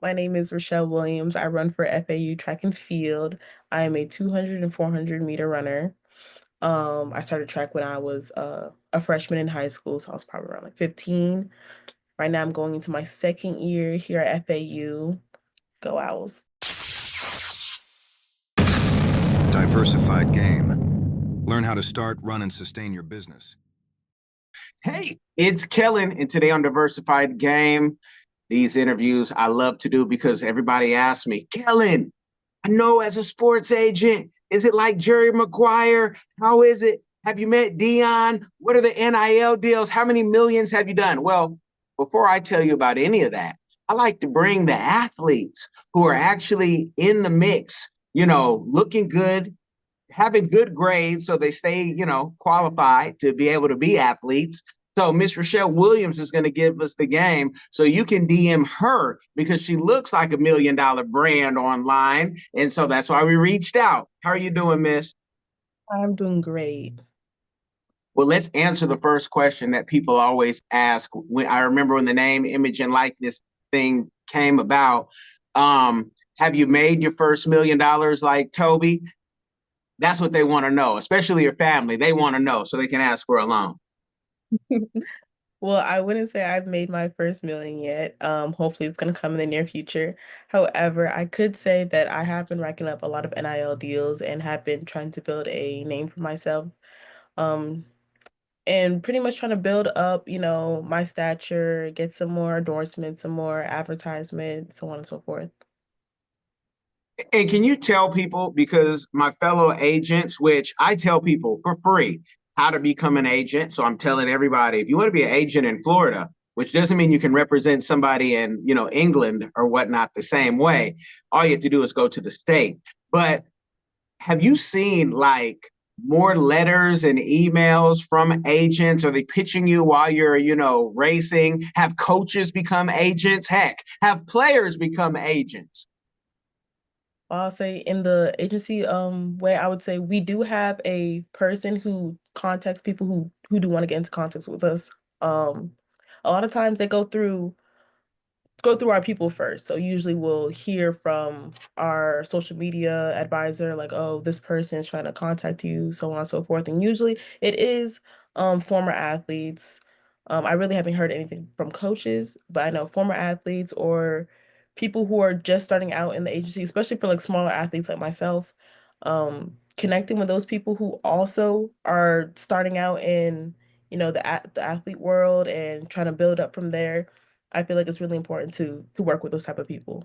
My name is Richelle Williams. I run for FAU track and field. I am a 200 and 400 meter runner. I started track when I was a freshman in high school, so I was probably around like 15. Right now, I'm going into my second year here at FAU. Go Owls. Diversified Game. Learn how to start, run, and sustain your business. Hey, it's Kellen, and today on Diversified Game, these interviews I love to do because everybody asks me, Kellen, I know as a sports agent, is it like Jerry Maguire? How is it? Have you met Dion? What are the NIL deals? How many millions have you done? Well, before I tell you about any of that, I like to bring the athletes who are actually in the mix, looking good, having good grades so they stay, qualified to be able to be athletes. So Miss Richelle Williams is going to give us the game. So you can DM her because she looks like $1 million brand online. And so that's why we reached out. How are you doing, Miss? I'm doing great. Well, let's answer the first question that people always ask. I remember when the name, image, and likeness thing came about. Have you made your first $1 million like Toby? That's what they want to know, especially your family. They want to know so they can ask for a loan. Well, I wouldn't say I've made my first million yet. Hopefully it's gonna come in the near future. However, I could say that I have been racking up a lot of NIL deals and have been trying to build a name for myself. Um, and pretty much trying to build up, my stature, get some more endorsements, some more advertisement, so on and so forth. And can you tell people, because my fellow agents, which I tell people for free, how to become an agent. So I'm telling everybody, if you want to be an agent in Florida, which doesn't mean you can represent somebody in, England or whatnot the same way. All you have to do is go to the state. But have you seen like more letters and emails from agents? Are they pitching you while you're, racing? Have coaches become agents? Heck, have players become agents? I'll say in the agency way, I would say we do have a person who contacts people who do want to get into contact with us. Um, a lot of times they go through our people first. So usually we'll hear from our social media advisor, like, oh, this person is trying to contact you, so on and so forth. And usually it is former athletes. I really haven't heard anything from coaches, but I know former athletes or people who are just starting out in the agency, especially for like smaller athletes like myself, connecting with those people who also are starting out in, the athlete world and trying to build up from there. I feel like it's really important to work with those type of people.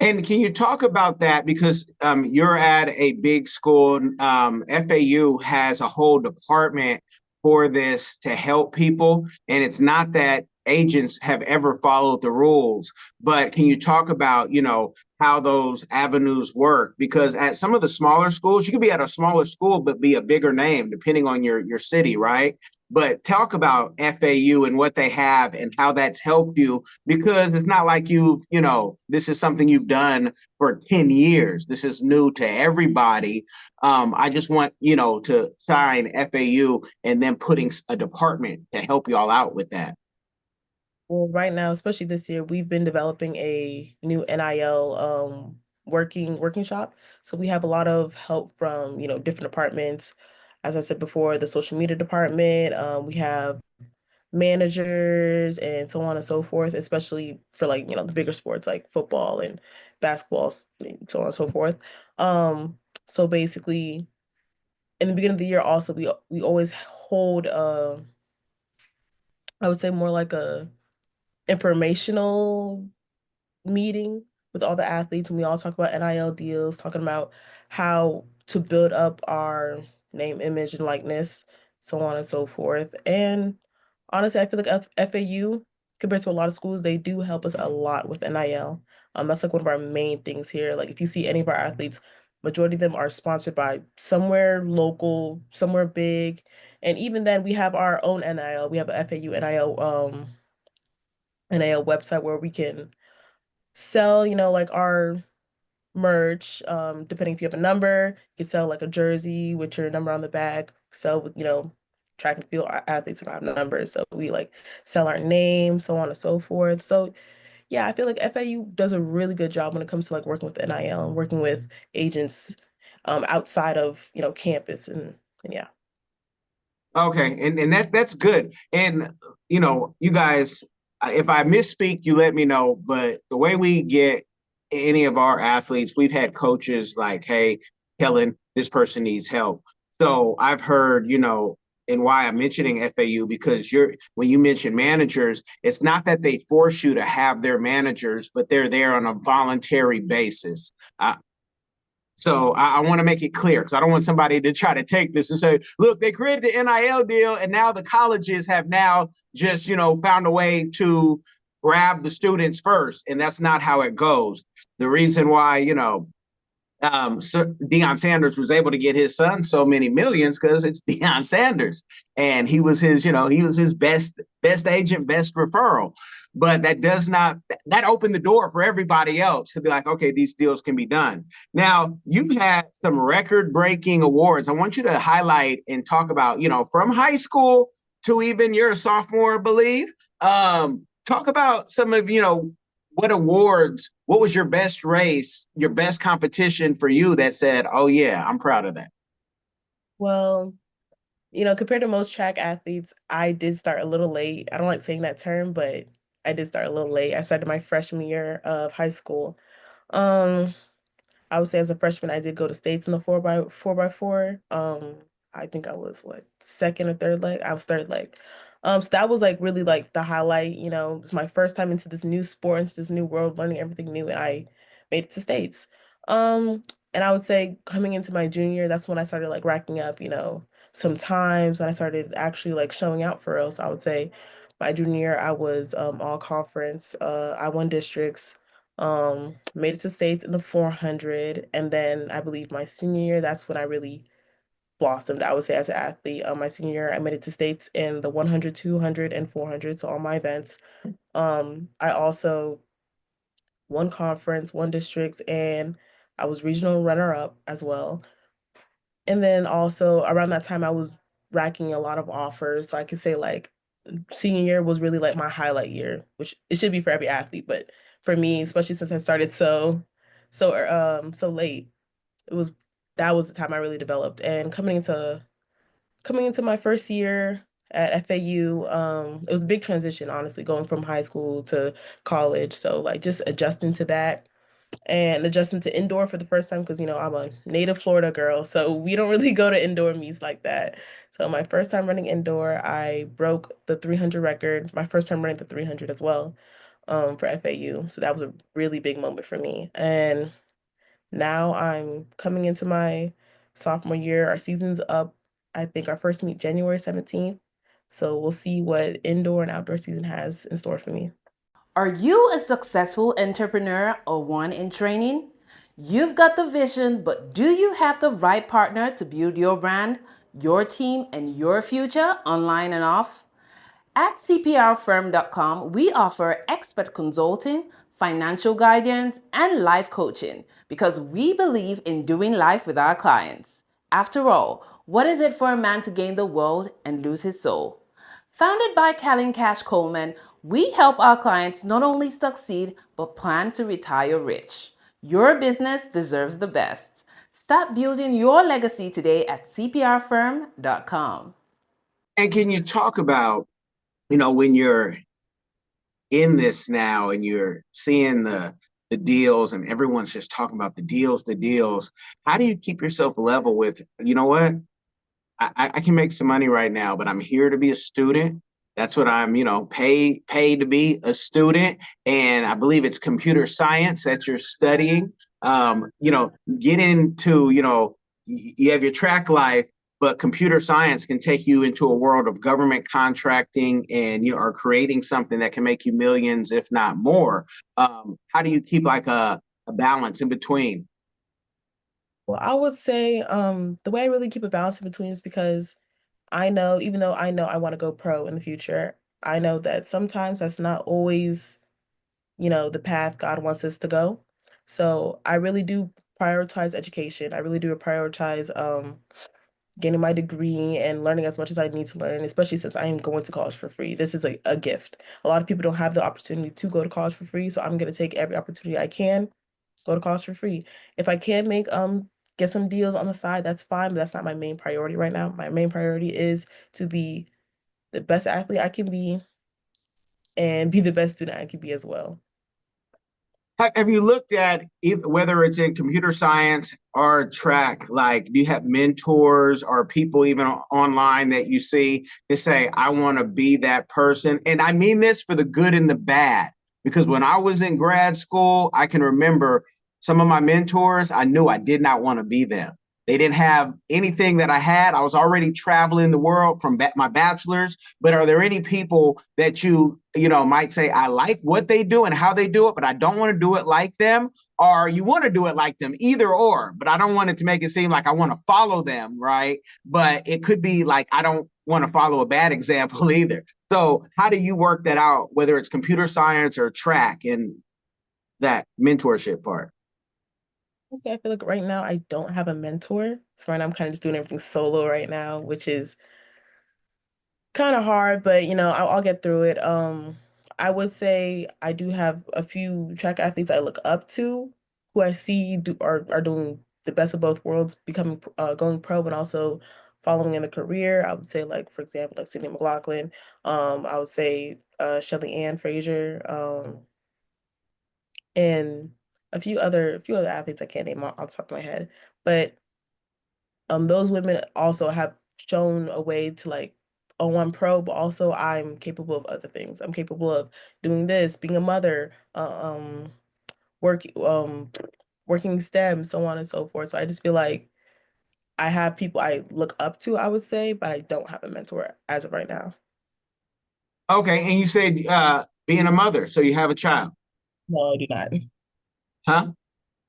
And can you talk about that? Because you're at a big school. FAU has a whole department for this to help people. And it's not that agents have ever followed the rules, but can you talk about, how those avenues work? Because at some of the smaller schools, you could be at a smaller school, but be a bigger name depending on your city, right? But talk about FAU and what they have and how that's helped you, because it's not like this is something you've done for 10 years. This is new to everybody. I just want, to sign FAU and then putting a department to help you all out with that. Well, right now, especially this year, we've been developing a new NIL working shop. So we have a lot of help from, different departments. As I said before, the social media department, we have managers and so on and so forth, especially for like, the bigger sports like football and basketball, so on and so forth. So basically in the beginning of the year also we always hold I would say more like a informational meeting with all the athletes, and we all talk about NIL deals, talking about how to build up our name, image, and likeness, so on and so forth. And honestly, I feel like FAU, compared to a lot of schools, they do help us a lot with NIL. That's like one of our main things here. Like if you see any of our athletes, majority of them are sponsored by somewhere local, somewhere big. And even then we have our own NIL. We have a FAU NIL website where we can sell, like our merch. Depending if you have a number, you can sell like a jersey with your number on the back. Sell with, track and field athletes who don't have numbers. So we like sell our name, so on and so forth. So yeah, I feel like FAU does a really good job when it comes to like working with NIL and working with agents outside of, campus and yeah. Okay, and that's good. And you guys, if I misspeak, you let me know. But the way we get any of our athletes, we've had coaches like, "Hey, Kellen, this person needs help." So I've heard, and why I'm mentioning FAU because when you mention managers, it's not that they force you to have their managers, but they're there on a voluntary basis. So I want to make it clear because I don't want somebody to try to take this and say, look, they created the NIL deal and now the colleges have now just, found a way to grab the students first. And that's not how it goes. The reason why, so Deion Sanders was able to get his son so many millions because it's Deion Sanders, and he was his best agent, best referral. But that opened the door for everybody else to be like, okay, these deals can be done. Now you've had some record breaking awards. I want you to highlight and talk about, from high school to even you're a sophomore, I believe. Talk about some of what awards, what was your best race, your best competition for you that said, oh, yeah, I'm proud of that? Well, compared to most track athletes, I did start a little late. I don't like saying that term, but I did start a little late. I started my freshman year of high school. Um, I would say as a freshman, I did go to states in the four by four. I think I was what, second or third leg. I was third leg. So that was like really like the highlight. It was my first time into this new sport, into this new world, learning everything new, and I made it to states. Um, and I would say coming into my junior year, that's when I started like racking up, some times, and I started actually like showing out for real. So I would say my junior year, I was all conference. I won districts. Made it to states in the 400, and then I believe my senior year, that's when I really blossomed, I would say, as an athlete. My senior year, I made it to states in the 100, 200, and 400, so all my events. I also won conference, won districts, and I was regional runner-up as well. And then also around that time, I was racking a lot of offers, so I could say like senior year was really like my highlight year, which it should be for every athlete, but for me, especially since I started so late, it was that was the time I really developed. And coming into my first year at FAU, it was a big transition, honestly, going from high school to college. So like just adjusting to that and adjusting to indoor for the first time because I'm a native Florida girl, so we don't really go to indoor meets like that. So my first time running indoor, I broke the 300 record. My first time running the 300 as well, for FAU. So that was a really big moment for me. And now I'm coming into my sophomore year. Our season's up. I think our first meet January 17th. So we'll see what indoor and outdoor season has in store for me. Are you a successful entrepreneur or one in training? You've got the vision, but do you have the right partner to build your brand, your team, and your future online and off? At CPRfirm.com, we offer expert consulting, financial guidance, and life coaching because we believe in doing life with our clients. After all, what is it for a man to gain the world and lose his soul? Founded by Callan Cash Coleman, we help our clients not only succeed but plan to retire rich. Your business deserves the best. Start building your legacy today at CPRfirm.com. And can you talk about, when you're in this now and you're seeing the deals and everyone's just talking about the deals, how do you keep yourself level with, what? I can make some money right now, but I'm here to be a student. That's what I'm, paid to be a student. And I believe it's computer science that you're studying. Get into, you have your track life, but computer science can take you into a world of government contracting and you are creating something that can make you millions, if not more. How do you keep like a balance in between? Well, I would say the way I really keep a balance in between is because I know, even though I know I want to go pro in the future, I know that sometimes that's not always, the path God wants us to go. So I really do prioritize education. I really do prioritize getting my degree and learning as much as I need to learn, especially since I am going to college for free. This is a gift. A lot of people don't have the opportunity to go to college for free, so I'm going to take every opportunity I can, go to college for free. If I can make get some deals on the side, that's fine, but that's not my main priority right now. My main priority is to be the best athlete I can be and be the best student I can be as well. Have you looked at whether it's in computer science or track? Like, do you have mentors or people even online that you see to say, I want to be that person? And I mean this for the good and the bad, because when I was in grad school, I can remember some of my mentors, I knew I did not want to be them. They didn't have anything that I had. I was already traveling the world from my bachelor's. But are there any people that you might say, I like what they do and how they do it, but I don't want to do it like them? Or you want to do it like them, either or, but I don't want it to make it seem like I want to follow them, right? But it could be like I don't want to follow a bad example either. So how do you work that out, whether it's computer science or track and that mentorship part? I feel like right now I don't have a mentor. So right now I'm kind of just doing everything solo right now, which is kind of hard, but I'll get through it. I would say I do have a few track athletes I look up to who I see are doing the best of both worlds, becoming going pro and also following in the career. I would say like for example like Sydney McLaughlin. I would say Shelly Ann Frazier, and a few other athletes I can't name off the top of my head. But those women also have shown a way to like, oh, I'm pro, but also I'm capable of other things. I'm capable of doing this, being a mother, work, working STEM, so on and so forth. So I just feel like I have people I look up to, I would say, but I don't have a mentor as of right now. Okay, and you said being a mother, so you have a child, No, I do not. huh?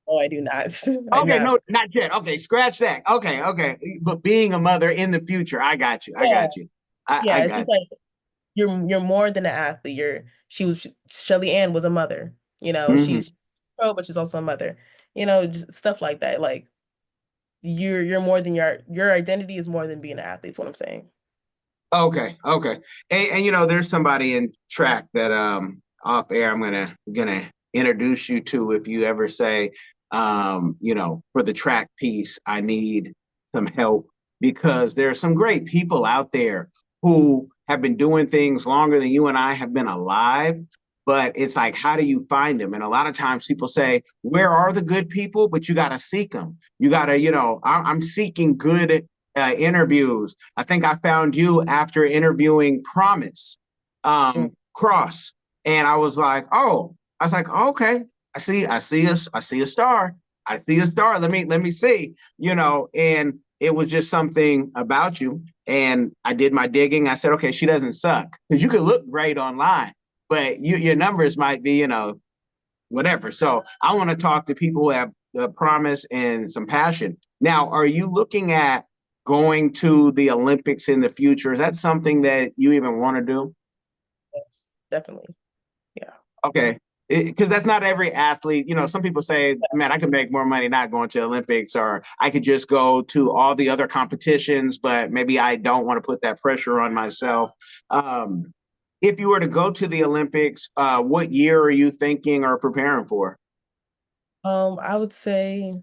No, I do not. I do Okay, not. no, not yet. Okay, scratch that. Okay, okay. But being a mother in the future, I got you. I Yeah, got you. I yeah. It's got just like you're more than an athlete. Shelly Ann was a mother. you. She's pro, but she's also a mother. Just stuff like that. Like you're more than your identity is more than being an athlete. Is what I'm saying. Okay, okay. And there's somebody in track that off air I'm gonna introduce you to if you ever say for the track piece, I need some help because there are some great people out there who have been doing things longer than you and I have been alive. But it's like, how do you find them? And a lot of times people say, where are the good people? But you got to seek them. You got to, I'm seeking good interviews. I think I found you after interviewing Promise Mm. Cross, and I was like, oh, okay, I see a star. I see a star. Let me see, and it was just something about you. And I did my digging. I said, okay, she doesn't suck because you could look great online, but your numbers might be, whatever. So I want to talk to people who have the promise and some passion. Now, are you looking at going to the Olympics in the future? Is that something that you even want to do? Yes, definitely. Yeah. Okay. Because that's not every athlete. Some people say, man, I could make more money not going to Olympics, or I could just go to all the other competitions, but maybe I don't want to put that pressure on myself. Um, if you were to go to the Olympics, what year are you thinking or preparing for? I would say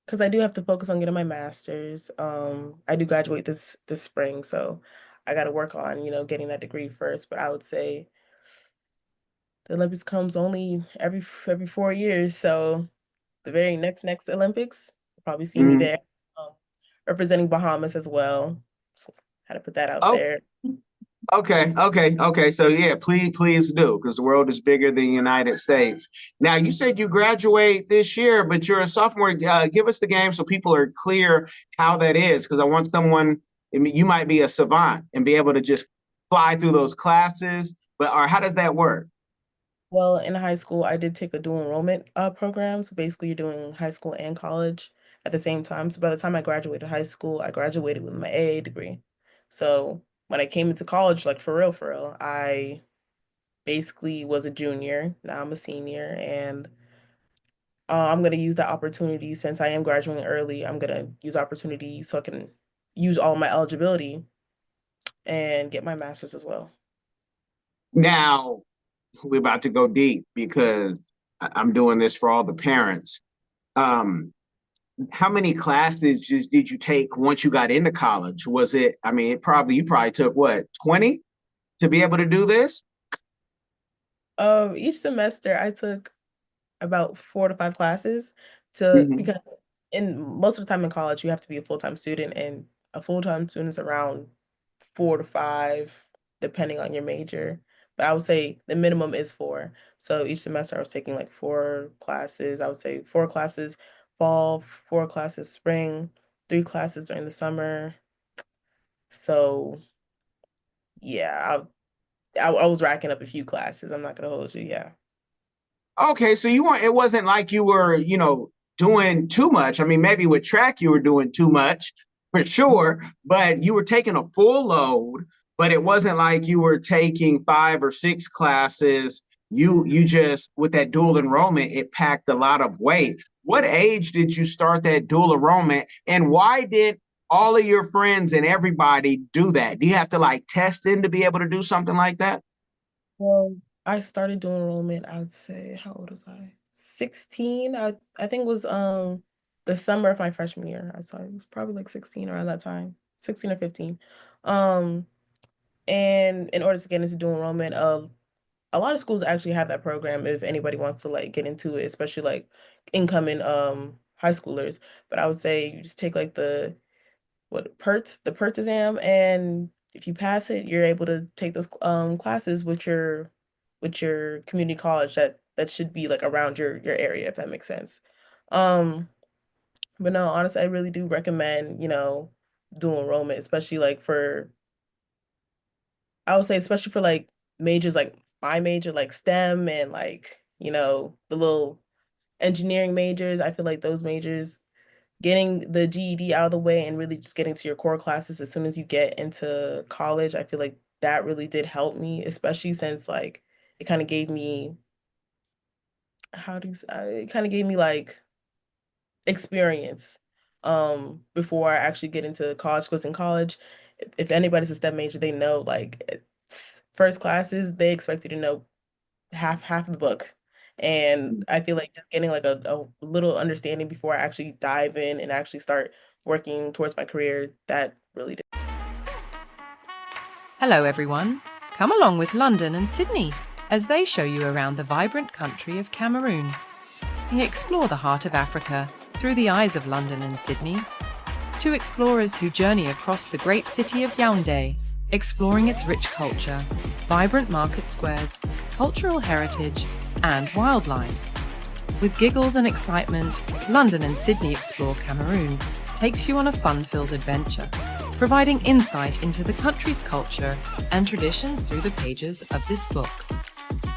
because I do have to focus on getting my master's. I do graduate this spring, so I got to work on getting that degree first. But I would say the Olympics comes only every 4 years, so the very next Olympics, you'll probably see me Mhm. there, um, representing Bahamas as well. So had to put that out Oh, there. okay, okay, okay. So yeah, please do, because the world is bigger than the United States. Now, you said you graduate this year, but you're a sophomore. Give us the game so people are clear how that is, because I want someone. I mean, you might be a savant and be able to just fly through those classes, but or how does that work? Well, in high school, I did take a dual enrollment program. So basically, you're doing high school and college at the same time. So by the time I graduated high school, I graduated with my AA degree. So when I came into college, like for real, I basically was a junior. Now I'm a senior, and I'm gonna use that opportunity since I am graduating early. I'm gonna use opportunity so I can use all my eligibility and get my master's as well. Now, we're about to go deep because I'm doing this for all the parents. Um, how many classes did you take once you got into college? Was it, I mean, you probably took what, 20 to be able to do this? Each semester I took about 4 to 5 classes Mhm. because in most of the time in college you have to be a full-time student, and a full-time student is around 4 to 5 depending on your major. But I would say the minimum is four. So each semester I was taking like 4 classes. I would say 4 classes fall, 4 classes spring, 3 classes during the summer. So yeah, I was racking up a few classes. I'm not gonna hold you. Yeah. Okay, so you weren't, it wasn't like you were, doing too much. I mean, maybe with track you were doing too much for sure, but you were taking a full load, but it wasn't like you were taking 5 or 6 classes. You just with that dual enrollment, it packed a lot of weight. What age did you start that dual enrollment, and why did all of your friends and everybody do that? Do you have to like test in to be able to do something like that? Well, I started doing enrollment, I'd say, how old was I? 16. I think it was the summer of my freshman year. I saw it was probably like 16 around that time. 16 or 15. Um and in order to get into dual enrollment, a lot of schools actually have that program if anybody wants to like get into it, especially like incoming high schoolers. But I would say you just take like the PERT exam, and if you pass it, you're able to take those classes with your community college that should be like around your area, if that makes sense. Um, but no, honestly, I really do recommend, dual enrollment, especially like for I would say especially for like majors like my major, like STEM and like, the little engineering majors. I feel like those majors, getting the GED out of the way and really just getting to your core classes as soon as you get into college, I feel like that really did help me, especially since like it kind of gave me it kind of gave me like experience before I actually get into college, because in college, if anybody's a STEM major, they know like first classes, they expect you to know half of the book. And I feel like just getting like a little understanding before I actually dive in and actually start working towards my career, that really did. Hello everyone. Come along with London and Sydney as they show you around the vibrant country of Cameroon. We explore the heart of Africa through the eyes of London and Sydney. Two explorers who journey across the great city of Yaoundé, exploring its rich culture, vibrant market squares, cultural heritage, and wildlife. With giggles and excitement, London and Sydney Explore Cameroon takes you on a fun-filled adventure, providing insight into the country's culture and traditions through the pages of this book.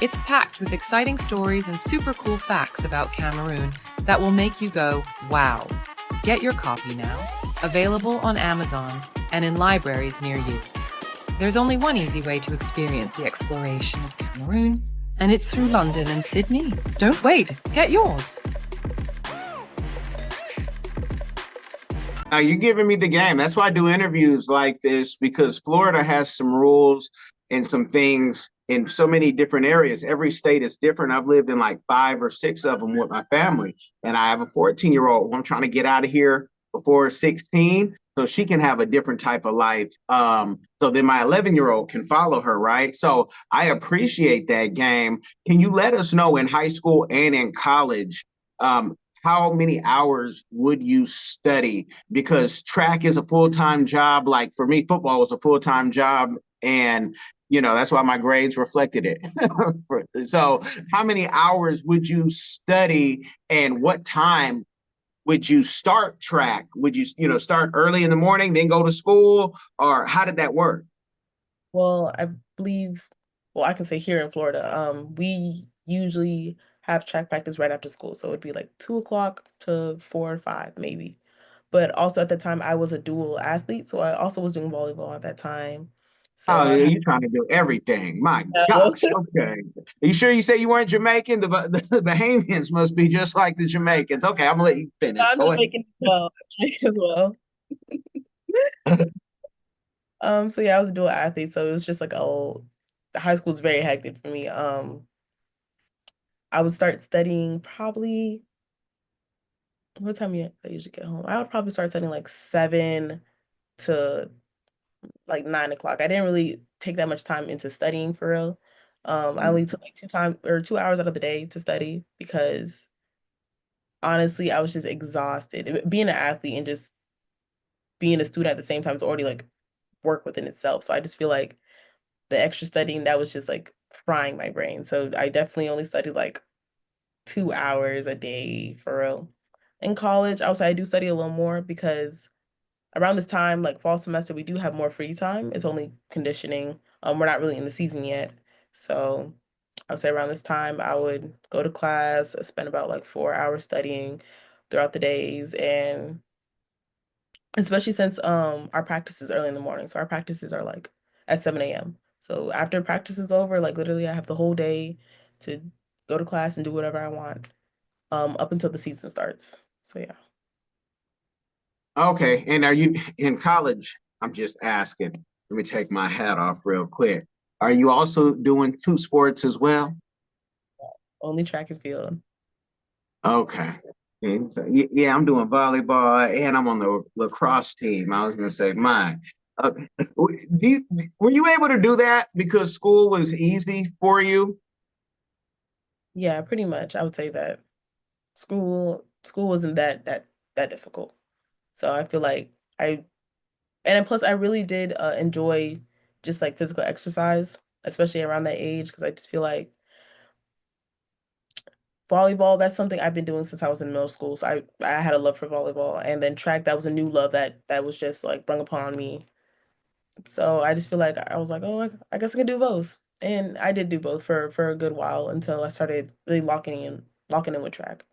It's packed with exciting stories and super cool facts about Cameroon that will make you go, wow. Get your copy now, available on Amazon and in libraries near you. There's only one easy way to experience the exploration of Cameroon, and it's through London and Sydney. Don't wait, get yours. You're giving me the game. That's why I do interviews like this, because Florida has some rules and some things in so many different areas. Every state is different. I've lived in like 5 or 6 of them with my family, and I have a 14-year-old who I'm trying to get out of here before 16 so she can have a different type of life. So then my 11-year-old can follow her, right? So I appreciate that game. Can you let us know in high school and in college, how many hours would you study? Because track is a full-time job. Like for me, football was a full-time job. And, that's why my grades reflected it. So how many hours would you study, and what time would you start track? Would you, start early in the morning, then go to school? Or how did that work? Well, I believe, well, I can say here in Florida, we usually have track practice right after school. So it'd be like 2 o'clock to 4 or 5, maybe. But also at the time, I was a dual athlete. So I also was doing volleyball at that time. So Oh, I'd yeah, have you're trying to do everything. My to gosh. Okay. Are you sure you say you weren't Jamaican? The Bahamians must be just like the Jamaicans. Okay, I'm gonna let you finish. I'm Go ahead. Jamaican as well. I'm Jamaican as well. So yeah, I was a dual athlete, so it was just like high school was very hectic for me. I would start studying probably what time I usually get home? I would probably start studying like 7 to like 9 o'clock. I didn't really take that much time into studying for real. I only took like 2 hours out of the day to study because honestly, I was just exhausted. Being an athlete and just being a student at the same time is already like work within itself. So I just feel like the extra studying that was just like frying my brain. So I definitely only studied like 2 hours a day for real. In college, I would say I do study a little more because around this time, like fall semester, we do have more free time. It's only conditioning. We're not really in the season yet. So I would say around this time, I would go to class, spend about like 4 hours studying throughout the days, and especially since our practice is early in the morning. So our practices are like at 7 a.m. So after practice is over, like literally I have the whole day to go to class and do whatever I want up until the season starts. So yeah. Okay, and are you in college? I'm just asking. Let me take my hat off real quick. Are you also doing two sports as well? Only track and field. Okay. So, yeah, I'm doing volleyball and I'm on the lacrosse team. I was gonna say mine. Okay. Were you able to do that because school was easy for you? Yeah, pretty much. I would say that school wasn't that difficult. So I feel like I and then plus I really did enjoy just like physical exercise, especially around that age, because I just feel like volleyball, that's something I've been doing since I was in middle school. So I had a love for volleyball, and then track, that was a new love that was just like sprung upon me. So I just feel like I was like, oh, I guess I can do both. And I did do both for a good while until I started really locking in with track.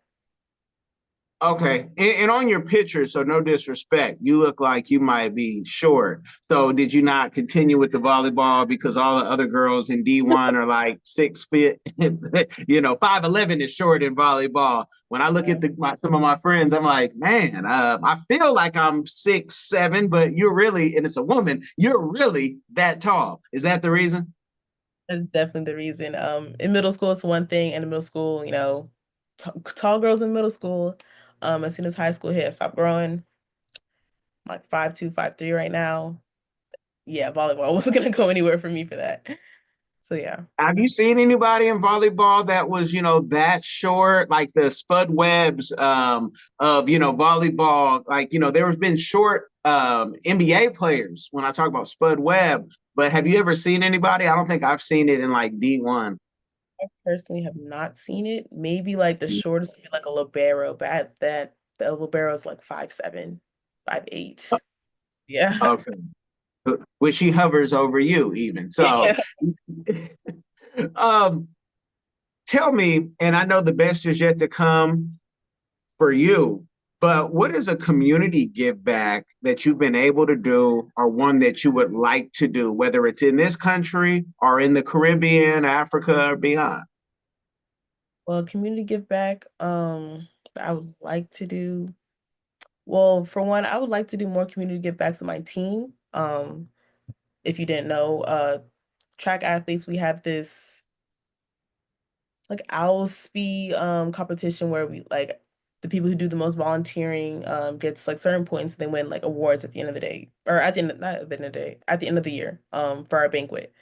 Okay. And on your picture, so no disrespect, you look like you might be short. So did you not continue with the volleyball because all the other girls in D1 are like 6 feet? 5'11" is short in volleyball. When I look at some of my friends, I'm like, man, I feel like I'm 6'7", but you're really, and it's a woman, you're really that tall. Is that the reason? That's definitely the reason. In middle school, it's one thing, and in middle school, tall girls in middle school. As soon as high school hit, I stopped growing. I'm like 5'2", 5'3" right now. Yeah, volleyball wasn't gonna go anywhere for me for that. So yeah. Have you seen anybody in volleyball that was, that short, like the Spud Webbs of, volleyball? Like, there's been short NBA players when I talk about Spud Webb, but have you ever seen anybody? I don't think I've seen it in like D1. I personally have not seen it. Maybe like the shortest, maybe like a libero, but at that the libero is like 5'7", 5'8". Yeah. Okay. Which she hovers over you even. So Yeah. um tell me, and I know the best is yet to come for you. But what is a community give back that you've been able to do, or one that you would like to do, whether it's in this country or in the Caribbean, Africa, or beyond? Well, community give back, I would like to do. Well, for one, I would like to do more community give back to my team. If you didn't know, track athletes, we have this like owl speed competition where we like the people who do the most volunteering gets like certain points, they win like awards at the end of the day, or at the end, not at the end of the day, at the end of the year for our banquet.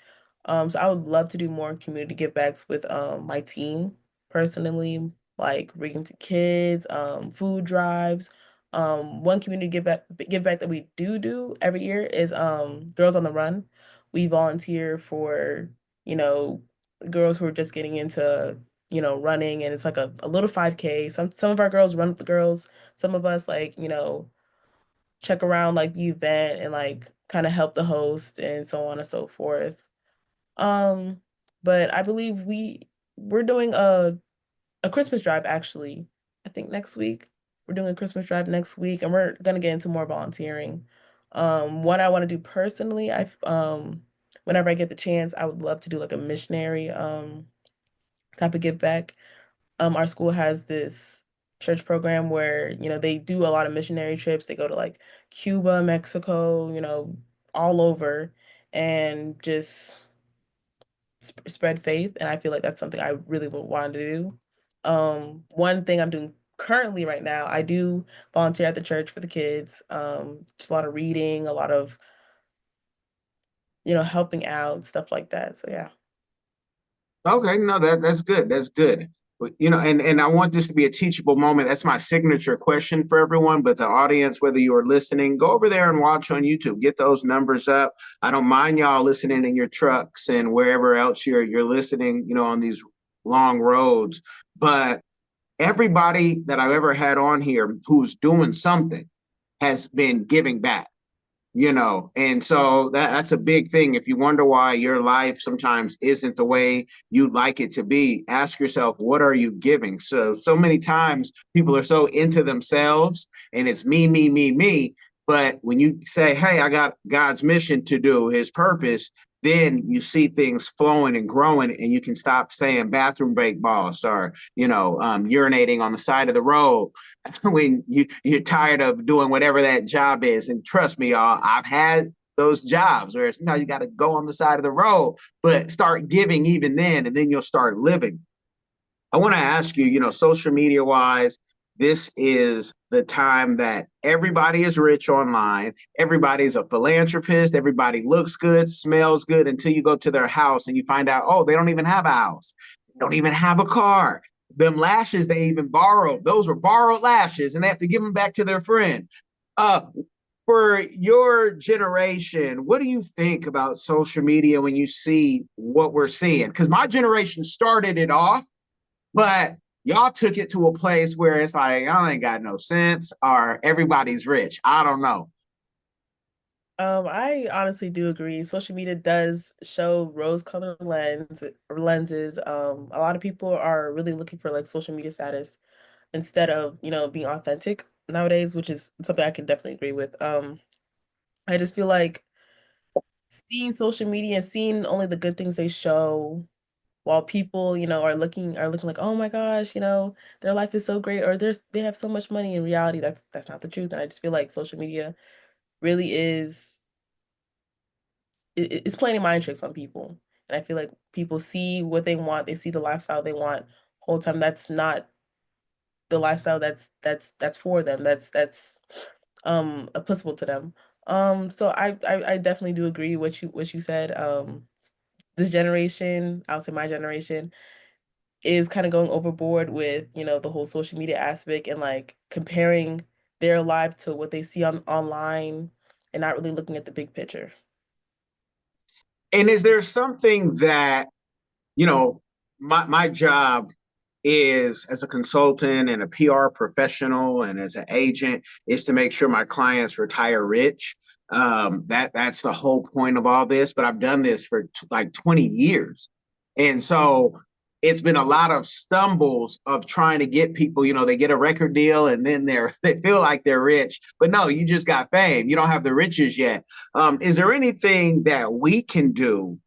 So I would love to do more community givebacks with my team personally, like reading to kids, food drives. One community give back that we do every year is Girls on the Run. We volunteer for, you know, girls who are just getting into, running, and it's like a little 5K. Some of our girls run with the girls, some of us like, check around like the event and like kind of help the host and so on and so forth. Um, but I believe we're doing a Christmas drive actually. I think next week. We're doing a Christmas drive next week, and we're gonna get into more volunteering. What I want to do personally, whenever I get the chance, I would love to do like a missionary type of give back. Our school has this. church program where, they do a lot of missionary trips. They go to like Cuba, Mexico, all over, and just spread faith. And I feel like that's something I really would want to do. One thing I'm doing currently right now, I do volunteer at the church for the kids. Just a lot of reading, a lot of, helping out, stuff like that. So yeah. Okay, no, that's good. That's good. But, and I want this to be a teachable moment. That's my signature question for everyone. But the audience, whether you are listening, go over there and watch on YouTube. Get those numbers up. I don't mind y'all listening in your trucks and wherever else you're listening, on these long roads. But everybody that I've ever had on here who's doing something has been giving back. And so that's a big thing. If you wonder why your life sometimes isn't the way you'd like it to be, ask yourself, what are you giving? So many times people are so into themselves and it's me, me, me, me. But when you say, hey, I got God's mission to do, his purpose, then you see things flowing and growing, and you can stop saying bathroom break boss or, urinating on the side of the road when you're tired of doing whatever that job is. And trust me, y'all, I've had those jobs where it's now you got to go on the side of the road, but start giving even then, and then you'll start living. I want to ask you, social media wise, this is the time that everybody is rich online. Everybody's a philanthropist. Everybody looks good, smells good until you go to their house and you find out, oh, they don't even have a house. They don't even have a car. Them lashes they even borrowed, those were borrowed lashes, and they have to give them back to their friend. For your generation, what do you think about social media when you see what we're seeing? Because my generation started it off, but y'all took it to a place where it's like, I ain't got no sense, or everybody's rich. I don't know. I honestly do agree. Social media does show rose-colored lenses. A lot of people are really looking for like social media status instead of, being authentic nowadays, which is something I can definitely agree with. I just feel like seeing social media and seeing only the good things they show while people, are looking like, oh my gosh, their life is so great or they have so much money. In reality, that's not the truth. And I just feel like social media really is it's playing mind tricks on people. And I feel like people see what they want, they see the lifestyle they want whole time. That's not the lifestyle that's for them. That's applicable to them. So I definitely do agree what you said. This generation, I'll say my generation, is kind of going overboard with, the whole social media aspect and like comparing their life to what they see on online and not really looking at the big picture. And is there something that, you know, my job is as a consultant and a PR professional and as an agent is to make sure my clients retire rich. That's the whole point of all this. But I've done this for like 20 years, and so it's been a lot of stumbles of trying to get people. They get a record deal and then they feel like they're rich, but no, you just got fame. You don't have the riches yet. Is there anything that we can do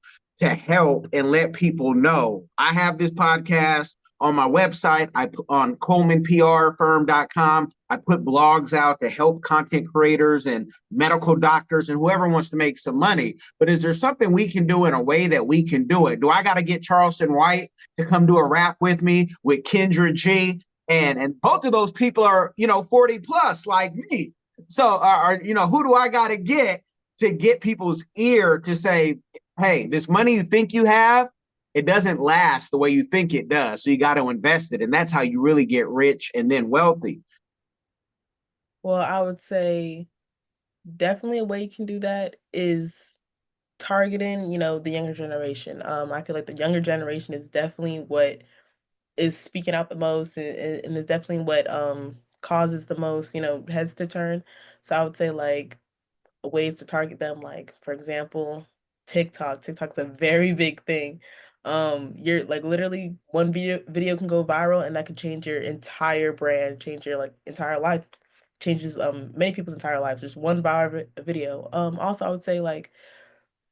to help and let people know? I have this podcast on my website. On ColemanPRFirm.com. I put blogs out to help content creators and medical doctors and whoever wants to make some money. But is there something we can do in a way that we can do it? Do I got to get Charleston White to come do a rap with me with Kendra G? And both of those people are 40 plus like me. So who do I got to get people's ear to say, hey, this money you think you have, it doesn't last the way you think it does. So you got to invest it. And that's how you really get rich and then wealthy. Well, I would say definitely a way you can do that is targeting, the younger generation. I feel like the younger generation is definitely what is speaking out the most and is definitely what causes the most, heads to turn. So I would say like ways to target them, like for example, TikTok. TikTok's a very big thing. You're like literally one video can go viral and that could change your entire brand, change your like entire life, changes many people's entire lives. Just one viral video. Also I would say like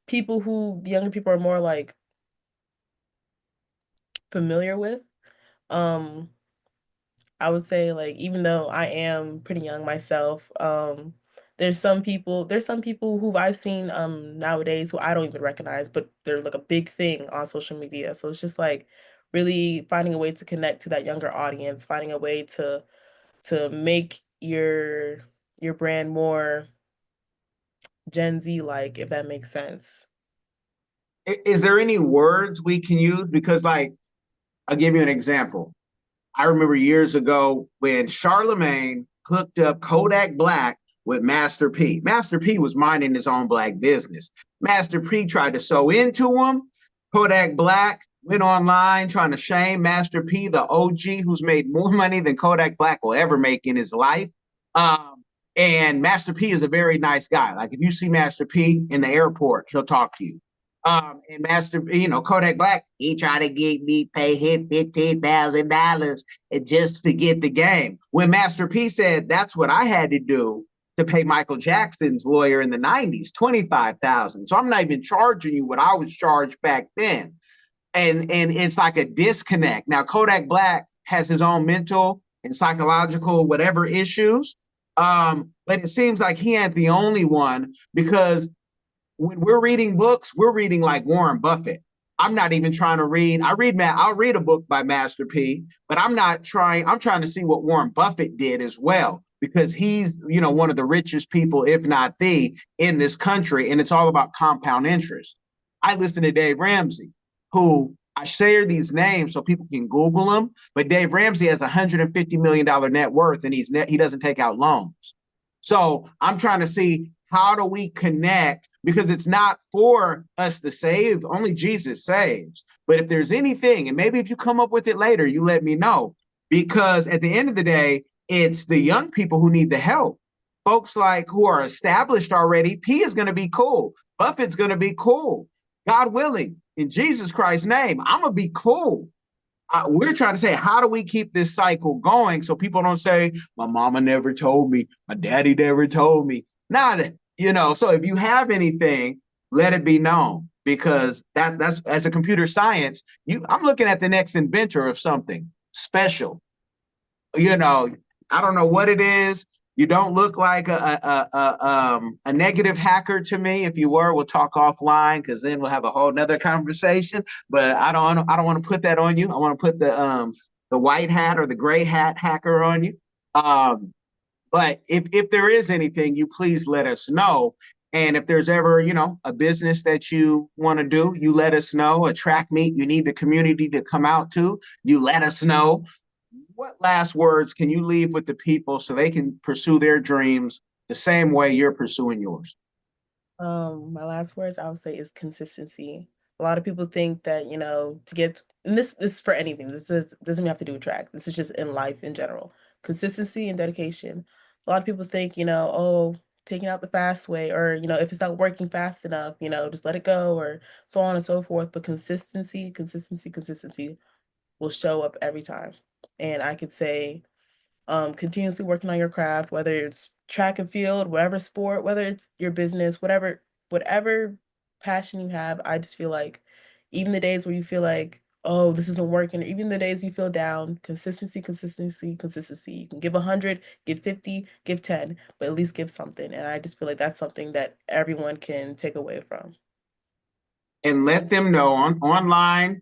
people who the younger people are more like familiar with. Um I would say like even though I am pretty young myself, there's some people who I've seen nowadays who I don't even recognize, but they're like a big thing on social media. So it's just like really finding a way to connect to that younger audience, finding a way to make your brand more Gen Z like, if that makes sense. Is there any words we can use? Because like, I'll give you an example. I remember years ago when Charlemagne hooked up Kodak Black with Master P. Master P was minding his own black business. Master P tried to sew into him. Kodak Black went online trying to shame Master P, the OG, who's made more money than Kodak Black will ever make in his life. And Master P is a very nice guy. Like if you see Master P in the airport, he'll talk to you. And Master, Kodak Black, he tried to get me pay him $15,000 and just to get the game. When Master P said that's what I had to do to pay Michael Jackson's lawyer in the 90s, 25,000. So I'm not even charging you what I was charged back then. And it's like a disconnect. Now Kodak Black has his own mental and psychological whatever issues. But it seems like he ain't the only one, because when we're reading books, we're reading like Warren Buffett. I'm not even trying to read. I'll read a book by Master P, but I'm trying to see what Warren Buffett did as well, because he's, one of the richest people, if not the, in this country. And it's all about compound interest. I listen to Dave Ramsey, who I share these names so people can Google them. But Dave Ramsey has $150 million net worth, and he doesn't take out loans. So I'm trying to see, how do we connect? Because it's not for us to save, only Jesus saves. But if there's anything, and maybe if you come up with it later, you let me know. Because at the end of the day, it's the young people who need the help. Folks like who are established already, P is going to be cool. Buffett's going to be cool. God willing, in Jesus Christ's name, I'm going to be cool. We're trying to say, how do we keep this cycle going so people don't say, my mama never told me, my daddy never told me. So if you have anything, let it be known, because that's as a computer science, I'm looking at the next inventor of something special. I don't know what it is. You don't look like a negative hacker to me. If you were, we'll talk offline, because then we'll have a whole nother conversation. But I don't want to put that on you. I want to put the white hat or the gray hat hacker on you. But if there is anything, you please let us know. And if there's ever, a business that you want to do, you let us know. A track meet you need the community to come out to, you let us know. What last words can you leave with the people so they can pursue their dreams the same way you're pursuing yours? My last words I would say is consistency. A lot of people think that, to get, and this is for anything. Doesn't even have to do with track. This is just in life in general. Consistency and dedication. A lot of people think, oh, taking out the fast way, or, if it's not working fast enough, just let it go, or so on and so forth. But consistency will show up every time. And I could say, continuously working on your craft, whether it's track and field, whatever sport, whether it's your business, whatever passion you have. I just feel like even the days where you feel like, oh, this isn't working, or even the days you feel down, consistency. You can give 100, give 50, give 10, but at least give something. And I just feel like that's something that everyone can take away from. And let them know online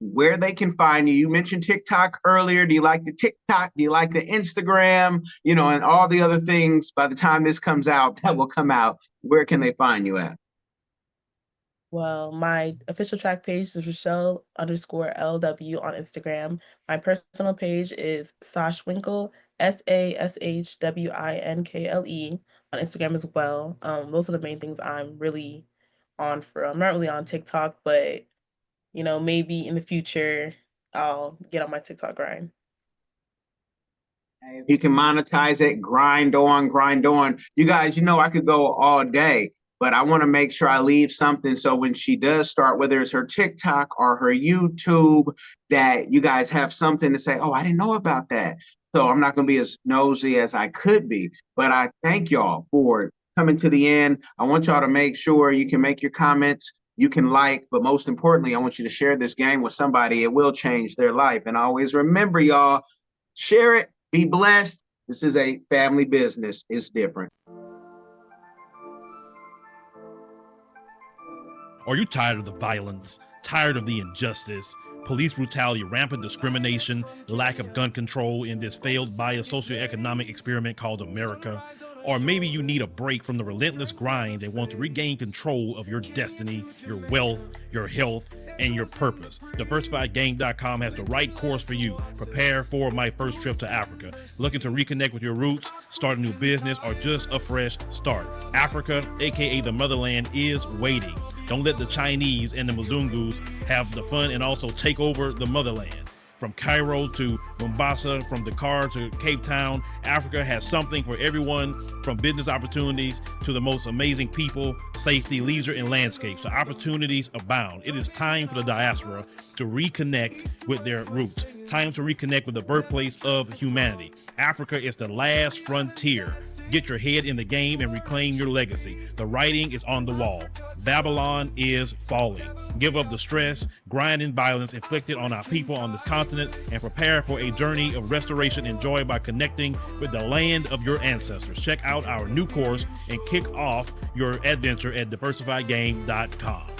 where they can find you. You mentioned TikTok earlier. Do you like the TikTok? Do you like the Instagram? And all the other things by the time this comes out, that will come out. Where can they find you at? Well, my official track page is Richelle_LW on Instagram. My personal page is Sashwinkle, SASHWINKLE on Instagram as well. Those are the main things I'm really on for. I'm not really on TikTok, but maybe in the future I'll get on my TikTok grind. If you can monetize it, grind on, grind on. You guys, I could go all day, but I want to make sure I leave something so when she does start, whether it's her TikTok or her YouTube, that you guys have something to say, oh, I didn't know about that. So I'm not going to be as nosy as I could be, but I thank y'all for coming to the end. I want y'all to make sure you can make your comments, you can like, but most importantly, I want you to share this game with somebody. It will change their life. And always remember, y'all, share it Be blessed. This is a family business. It's different. Are you tired of the violence, tired of the injustice, police brutality, rampant discrimination, lack of gun control in this failed bias socioeconomic experiment called America? Or maybe you need a break from the relentless grind and want to regain control of your destiny, your wealth, your health, and your purpose. DiversifiedGame.com has the right course for you. Prepare for my first trip to Africa. Looking to reconnect with your roots, start a new business, or just a fresh start. Africa, aka the motherland, is waiting. Don't let the Chinese and the Mzungus have the fun and also take over the motherland. From Cairo to Mombasa, from Dakar to Cape Town, Africa has something for everyone, from business opportunities to the most amazing people, safety, leisure, and landscapes. The opportunities abound. It is time for the diaspora to reconnect with their roots. Time to reconnect with the birthplace of humanity. Africa is the last frontier. Get your head in the game and reclaim your legacy. The writing is on the wall. Babylon is falling. Give up the stress, grind, and violence inflicted on our people on this continent and prepare for a journey of restoration and joy by connecting with the land of your ancestors. Check out our new course and kick off your adventure at diversifiedgame.com.